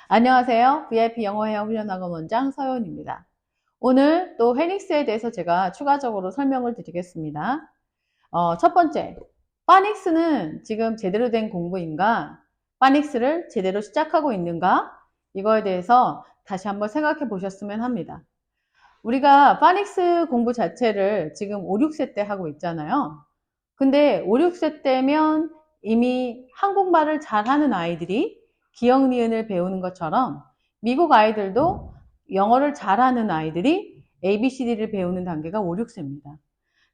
안녕하세요. VIP 영어회화 훈련학원 원장 서연입니다. 오늘 또 페닉스에 대해서 제가 추가적으로 설명을 드리겠습니다. 첫 번째, 파닉스는 지금 제대로 된 공부인가? 파닉스를 제대로 시작하고 있는가? 이거에 대해서 다시 한번 생각해 보셨으면 합니다. 우리가 파닉스 공부 자체를 지금 5, 6세 때 하고 있잖아요. 근데 5, 6세 때면 이미 한국말을 잘하는 아이들이 기억 니은을 배우는 것처럼 미국 아이들도 영어를 잘하는 아이들이 ABCD를 배우는 단계가 5, 6세입니다.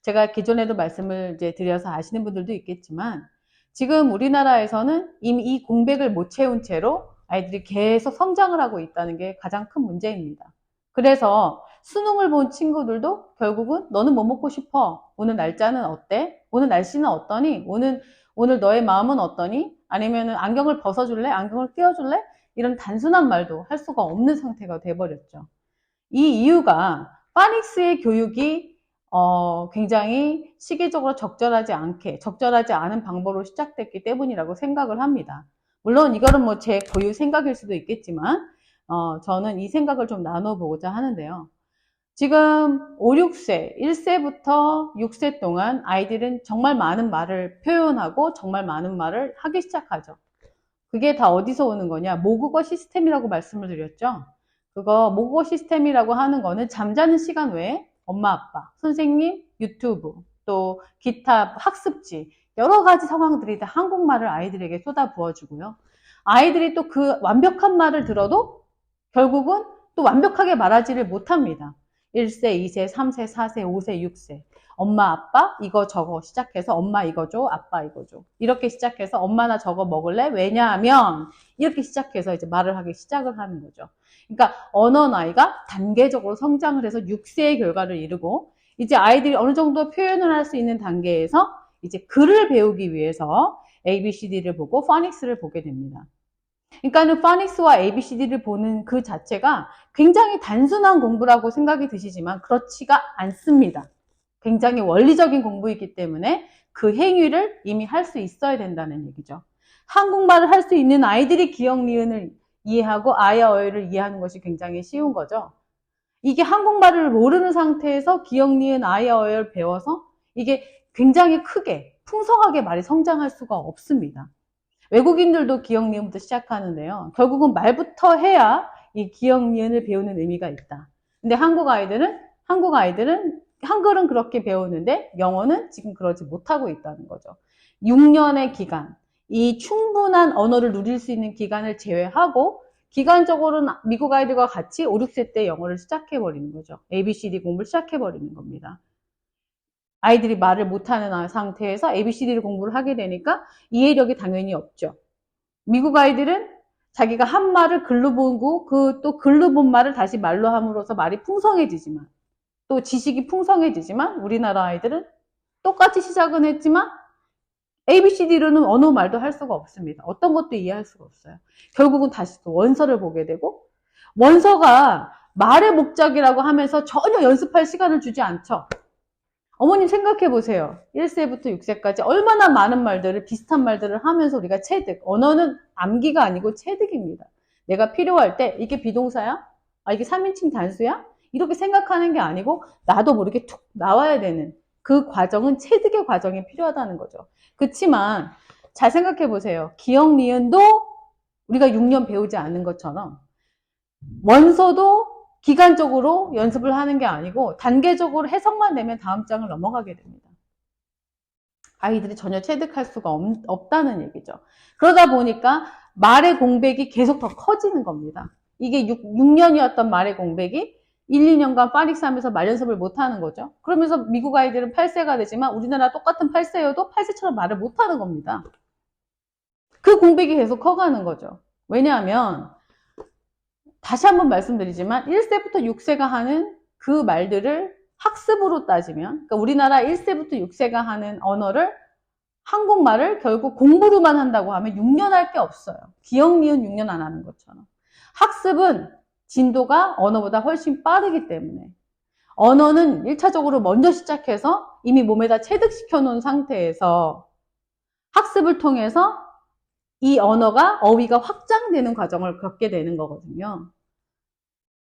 제가 기존에도 말씀을 이제 드려서 아시는 분들도 있겠지만 지금 우리나라에서는 이미 이 공백을 못 채운 채로 아이들이 계속 성장을 하고 있다는 게 가장 큰 문제입니다. 그래서 수능을 본 친구들도 결국은 너는 뭐 먹고 싶어? 오늘 날짜는 어때? 오늘 날씨는 어떠니? 오늘 너의 마음은 어떠니? 아니면 안경을 벗어줄래? 안경을 끼워줄래? 이런 단순한 말도 할 수가 없는 상태가 돼버렸죠. 이 이유가 파닉스의 교육이 굉장히 시기적으로 적절하지 않은 방법으로 시작됐기 때문이라고 생각을 합니다. 물론 이거는 뭐 제 고유 생각일 수도 있겠지만 저는 이 생각을 좀 나눠보고자 하는데요. 지금 5, 6세, 1세부터 6세 동안 아이들은 정말 많은 말을 표현하고 정말 많은 말을 하기 시작하죠. 그게 다 어디서 오는 거냐? 모국어 시스템이라고 말씀을 드렸죠. 그거 모국어 시스템이라고 하는 거는 잠자는 시간 외에 엄마, 아빠, 선생님, 유튜브, 또 기타 학습지 여러 가지 상황들이 다 한국말을 아이들에게 쏟아부어주고요. 아이들이 또 그 완벽한 말을 들어도 결국은 또 완벽하게 말하지를 못합니다. 1세, 2세, 3세, 4세, 5세, 6세. 엄마, 아빠, 이거 저거 시작해서 엄마 이거 줘, 아빠 이거 줘. 이렇게 시작해서 엄마 나 저거 먹을래? 왜냐하면 이렇게 시작해서 이제 말을 하기 시작을 하는 거죠. 그러니까 언어 나이가 단계적으로 성장을 해서 6세의 결과를 이루고 이제 아이들이 어느 정도 표현을 할 수 있는 단계에서 이제 글을 배우기 위해서 ABCD를 보고 파닉스를 보게 됩니다. 그러니까는 파닉스와 ABCD를 보는 그 자체가 굉장히 단순한 공부라고 생각이 드시지만 그렇지가 않습니다. 굉장히 원리적인 공부이기 때문에 그 행위를 이미 할 수 있어야 된다는 얘기죠. 한국말을 할 수 있는 아이들이 기억 니은을 이해하고 아야 어휘를 이해하는 것이 굉장히 쉬운 거죠. 이게 한국말을 모르는 상태에서 기억 니은 아야 어휘를 배워서 이게 굉장히 크게 풍성하게 말이 성장할 수가 없습니다. 외국인들도 기억 니은부터 시작하는데요. 결국은 말부터 해야 이 기억 니은을 배우는 의미가 있다. 근데 한국 아이들은 한글은 그렇게 배우는데 영어는 지금 그러지 못하고 있다는 거죠. 6년의 기간, 이 충분한 언어를 누릴 수 있는 기간을 제외하고 기간적으로는 미국 아이들과 같이 5, 6세 때 영어를 시작해버리는 거죠. ABCD 공부를 시작해버리는 겁니다. 아이들이 말을 못하는 상태에서 ABCD를 공부를 하게 되니까 이해력이 당연히 없죠. 미국 아이들은 자기가 한 말을 글로 보고 또 글로 본 말을 다시 말로 함으로써 말이 풍성해지지만 또 지식이 풍성해지지만 우리나라 아이들은 똑같이 시작은 했지만 ABCD로는 어느 말도 할 수가 없습니다. 어떤 것도 이해할 수가 없어요. 결국은 다시 또 원서를 보게 되고 원서가 말의 목적이라고 하면서 전혀 연습할 시간을 주지 않죠. 어머님 생각해 보세요. 1세부터 6세까지 얼마나 많은 말들을 비슷한 말들을 하면서 우리가 체득. 언어는 암기가 아니고 체득입니다. 내가 필요할 때 이게 비동사야? 아 이게 3인칭 단수야? 이렇게 생각하는 게 아니고 나도 모르게 툭 나와야 되는 그 과정은 체득의 과정이 필요하다는 거죠. 그렇지만 잘 생각해 보세요. 기억 니은도 우리가 6년 배우지 않는 것처럼 원서도 기간적으로 연습을 하는 게 아니고 단계적으로 해석만 되면 다음 장을 넘어가게 됩니다. 아이들이 전혀 체득할 수가 없다는 얘기죠. 그러다 보니까 말의 공백이 계속 더 커지는 겁니다. 이게 6년이었던 말의 공백이 1, 2년간 파닉스 하면서 말 연습을 못하는 거죠. 그러면서 미국 아이들은 8세가 되지만 우리나라 똑같은 8세여도 8세처럼 말을 못하는 겁니다. 그 공백이 계속 커가는 거죠. 왜냐하면 다시 한번 말씀드리지만 1세부터 6세가 하는 그 말들을 학습으로 따지면 그러니까 우리나라 1세부터 6세가 하는 언어를 한국말을 결국 공부로만 한다고 하면 6년 할 게 없어요. 기억 니은 6년 안 하는 것처럼. 학습은 진도가 언어보다 훨씬 빠르기 때문에 언어는 1차적으로 먼저 시작해서 이미 몸에다 체득시켜 놓은 상태에서 학습을 통해서 이 언어가 어휘가 확장되는 과정을 겪게 되는 거거든요.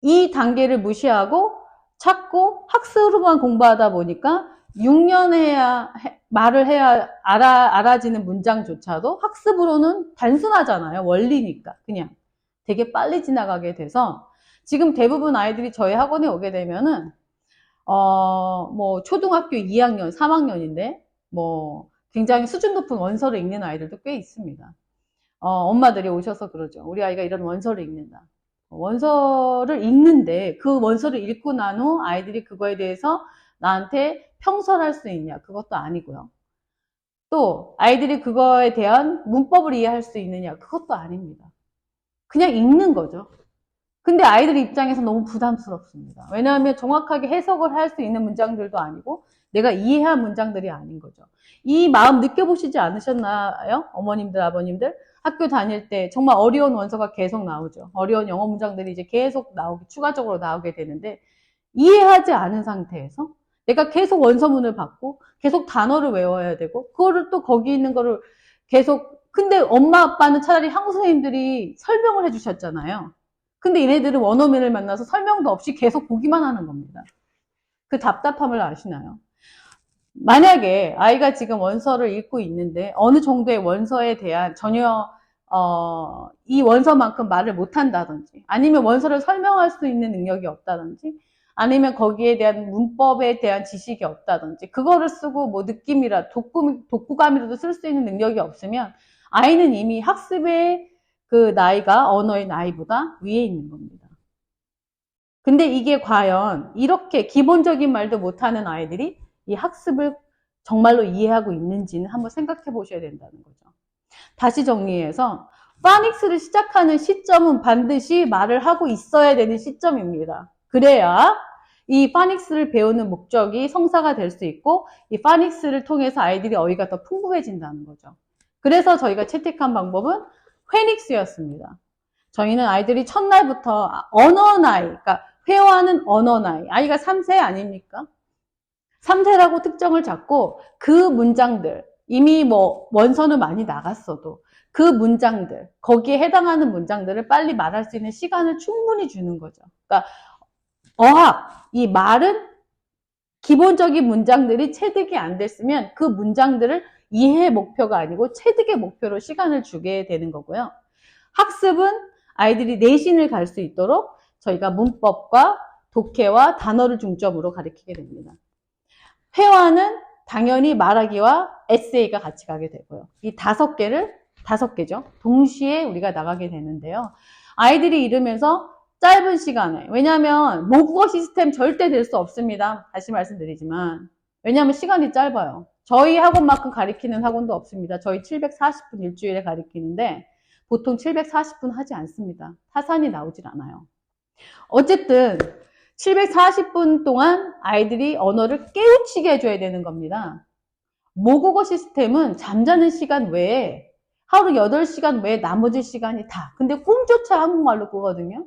이 단계를 무시하고 찾고 학습으로만 공부하다 보니까 6년 해야 말을 해야 알아지는 문장조차도 학습으로는 단순하잖아요. 원리니까 그냥 되게 빨리 지나가게 돼서 지금 대부분 아이들이 저희 학원에 오게 되면은 뭐 초등학교 2학년, 3학년인데 뭐 굉장히 수준 높은 원서를 읽는 아이들도 꽤 있습니다. 엄마들이 오셔서 그러죠. 우리 아이가 이런 원서를 읽는다. 원서를 읽는데 그 원서를 읽고 난 후 아이들이 그거에 대해서 나한테 평설할 수 있냐? 그것도 아니고요. 또 아이들이 그거에 대한 문법을 이해할 수 있느냐? 그것도 아닙니다. 그냥 읽는 거죠. 근데 아이들 입장에서 너무 부담스럽습니다. 왜냐하면 정확하게 해석을 할 수 있는 문장들도 아니고 내가 이해한 문장들이 아닌 거죠. 이 마음 느껴보시지 않으셨나요? 어머님들, 아버님들? 학교 다닐 때 정말 어려운 원서가 계속 나오죠. 어려운 영어 문장들이 이제 계속 추가적으로 나오게 되는데 이해하지 않은 상태에서 내가 계속 원서문을 받고 계속 단어를 외워야 되고 그거를 또 거기 있는 거를 계속 근데 엄마 아빠는 차라리 한국 선생님들이 설명을 해주셨잖아요. 근데 얘네들은 원어민을 만나서 설명도 없이 계속 보기만 하는 겁니다. 그 답답함을 아시나요? 만약에 아이가 지금 원서를 읽고 있는데 어느 정도의 원서에 대한 전혀 이 원서만큼 말을 못한다든지 아니면 원서를 설명할 수 있는 능력이 없다든지 아니면 거기에 대한 문법에 대한 지식이 없다든지 그거를 쓰고 뭐 느낌이라 독후감이라도 쓸 수 있는 능력이 없으면 아이는 이미 학습의 그 나이가 언어의 나이보다 위에 있는 겁니다. 근데 이게 과연 이렇게 기본적인 말도 못하는 아이들이 이 학습을 정말로 이해하고 있는지는 한번 생각해 보셔야 된다는 거죠. 다시 정리해서 파닉스를 시작하는 시점은 반드시 말을 하고 있어야 되는 시점입니다. 그래야 이 파닉스를 배우는 목적이 성사가 될 수 있고 이 파닉스를 통해서 아이들이 어휘가 더 풍부해진다는 거죠. 그래서 저희가 채택한 방법은 회닉스였습니다. 저희는 아이들이 첫날부터 언어 나이, 그러니까 회화하는 언어 나이, 아이가 3세 아닙니까? 3세라고 특정을 잡고 그 문장들, 이미 뭐 원서는 많이 나갔어도 그 문장들, 거기에 해당하는 문장들을 빨리 말할 수 있는 시간을 충분히 주는 거죠. 그러니까 어학, 이 말은 기본적인 문장들이 체득이 안 됐으면 그 문장들을 이해 목표가 아니고 체득의 목표로 시간을 주게 되는 거고요. 학습은 아이들이 내신을 갈 수 있도록 저희가 문법과 독해와 단어를 중점으로 가르치게 됩니다. 회화는 당연히 말하기와 에세이가 같이 가게 되고요. 이 5개죠. 동시에 우리가 나가게 되는데요. 아이들이 이러면서 짧은 시간에, 왜냐하면 모국어 시스템 절대 될 수 없습니다. 다시 말씀드리지만. 왜냐하면 시간이 짧아요. 저희 학원만큼 가르치는 학원도 없습니다. 저희 740분 일주일에 가르치는데 보통 740분 하지 않습니다. 타산이 나오질 않아요. 어쨌든 740분 동안 아이들이 언어를 깨우치게 해줘야 되는 겁니다. 모국어 시스템은 잠자는 시간 외에 하루 8시간 외에 나머지 시간이 다. 근데 꿈조차 한국말로 꾸거든요.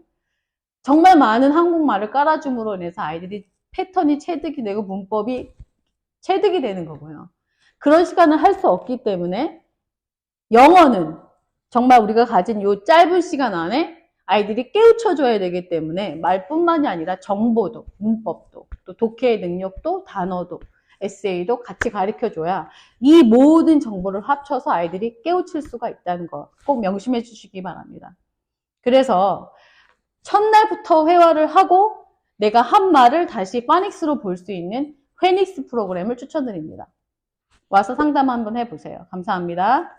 정말 많은 한국말을 깔아줌으로 인해서 아이들이 패턴이 체득이 되고 문법이 체득이 되는 거고요. 그런 시간을 할 수 없기 때문에 영어는 정말 우리가 가진 이 짧은 시간 안에 아이들이 깨우쳐줘야 되기 때문에 말뿐만이 아니라 정보도, 문법도, 또 독해의 능력도, 단어도, 에세이도 같이 가르쳐줘야 이 모든 정보를 합쳐서 아이들이 깨우칠 수가 있다는 거 꼭 명심해 주시기 바랍니다. 그래서 첫날부터 회화를 하고 내가 한 말을 다시 파닉스로 볼 수 있는 회닉스 프로그램을 추천드립니다. 와서 상담 한번 해보세요. 감사합니다.